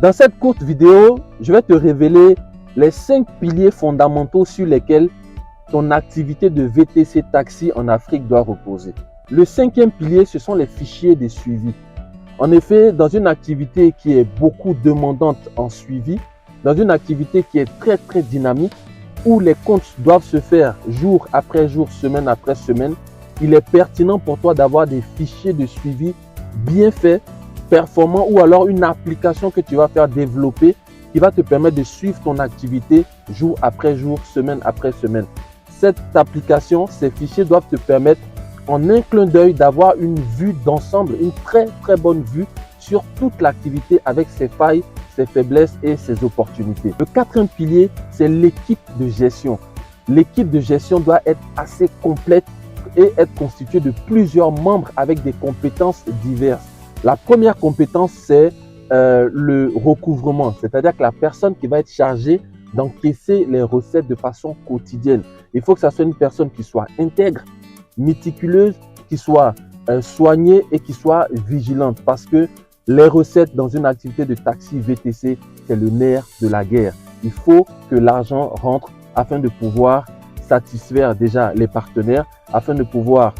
Dans cette courte vidéo, je vais te révéler les 5 piliers fondamentaux sur lesquels ton activité de VTC taxi en Afrique doit reposer. Le 5e pilier, ce sont les fichiers de suivi. En effet, dans une activité qui est beaucoup demandante en suivi, dans une activité qui est très dynamique, où les comptes doivent se faire jour après jour, semaine après semaine, il est pertinent pour toi d'avoir des fichiers de suivi bien faits, performants, ou alors une application que tu vas faire développer qui va te permettre de suivre ton activité jour après jour, semaine après semaine. Cette application, ces fichiers doivent te permettre en un clin d'œil d'avoir une vue d'ensemble, une très bonne vue sur toute l'activité avec ses failles, ses faiblesses et ses opportunités. Le 4e pilier, c'est l'équipe de gestion. L'équipe de gestion doit être assez complète et être constituée de plusieurs membres avec des compétences diverses. La première compétence, c'est le recouvrement, c'est-à-dire que la personne qui va être chargée d'encaisser les recettes de façon quotidienne. Il faut que ça soit une personne qui soit intègre, méticuleuse, qui soit soignée et qui soit vigilante, parce que les recettes dans une activité de taxi VTC, c'est le nerf de la guerre. Il faut que l'argent rentre afin de pouvoir satisfaire déjà les partenaires, afin de pouvoir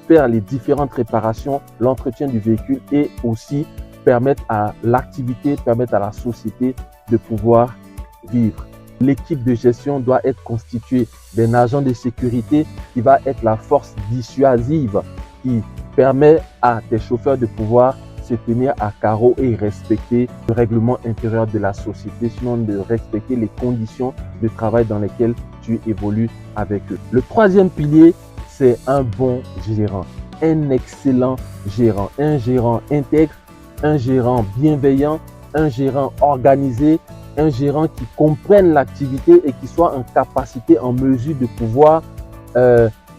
faire les différentes réparations, l'entretien du véhicule et aussi permettre à l'activité, permettre à la société de pouvoir vivre. L'équipe de gestion doit être constituée d'un agent de sécurité qui va être la force dissuasive qui permet à tes chauffeurs de pouvoir se tenir à carreau et respecter le règlement intérieur de la société, sinon de respecter les conditions de travail dans lesquelles tu évolues avec eux. Le 3e pilier, c'est un bon gérant, un excellent gérant, un gérant intègre, un gérant bienveillant, un gérant organisé, un gérant qui comprenne l'activité et qui soit en capacité, en mesure de pouvoir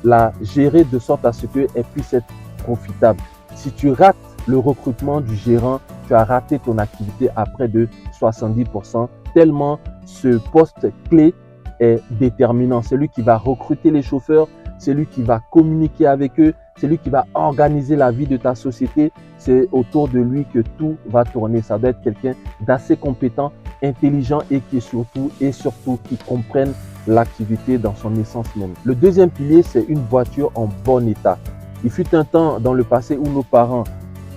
la gérer de sorte à ce qu'elle puisse être profitable. Si tu rates le recrutement du gérant, tu as raté ton activité à près de 70%, tellement ce poste clé est déterminant. C'est lui qui va recruter les chauffeurs, c'est lui qui va communiquer avec eux, c'est lui qui va organiser la vie de ta société. C'est autour de lui que tout va tourner. Ça doit être quelqu'un d'assez compétent, intelligent et qui surtout qui comprenne l'activité dans son essence même. Le 2e pilier, c'est une voiture en bon état. Il fut un temps dans le passé où nos parents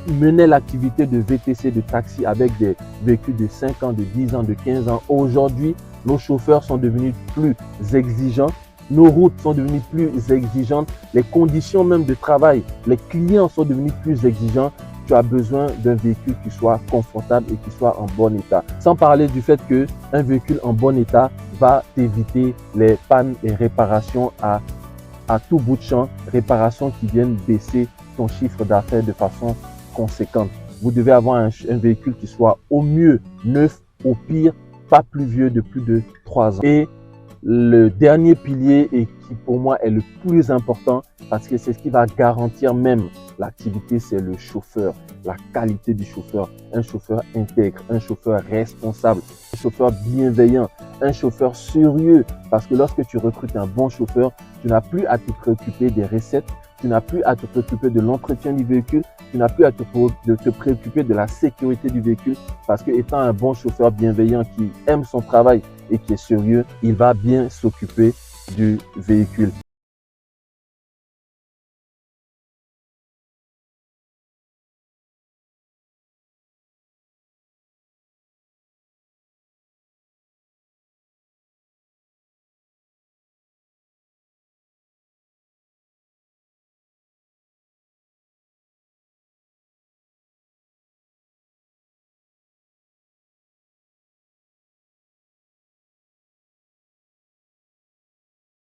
menaient l'activité de VTC, de taxi avec des véhicules de 5 ans, de 10 ans, de 15 ans. Aujourd'hui, nos chauffeurs sont devenus plus exigeants. Nos routes sont devenues plus exigeantes. Les conditions même de travail, les clients sont devenus plus exigeants. Tu as besoin d'un véhicule qui soit confortable et qui soit en bon état. Sans parler du fait qu'un véhicule en bon état va t'éviter les pannes et réparations à tout bout de champ, réparations qui viennent baisser ton chiffre d'affaires de façon conséquente. Vous devez avoir un véhicule qui soit au mieux neuf, au pire pas plus vieux de plus de 3 ans. Et le dernier pilier, et qui pour moi est le plus important, parce que c'est ce qui va garantir même l'activité, c'est le chauffeur, la qualité du chauffeur. Un chauffeur intègre, un chauffeur responsable, un chauffeur bienveillant, un chauffeur sérieux. Parce que lorsque tu recrutes un bon chauffeur, tu n'as plus à te préoccuper des recettes, tu n'as plus à te préoccuper de l'entretien du véhicule, tu n'as plus à te préoccuper de la sécurité du véhicule, parce que étant un bon chauffeur bienveillant qui aime son travail et qui est sérieux, il va bien s'occuper du véhicule.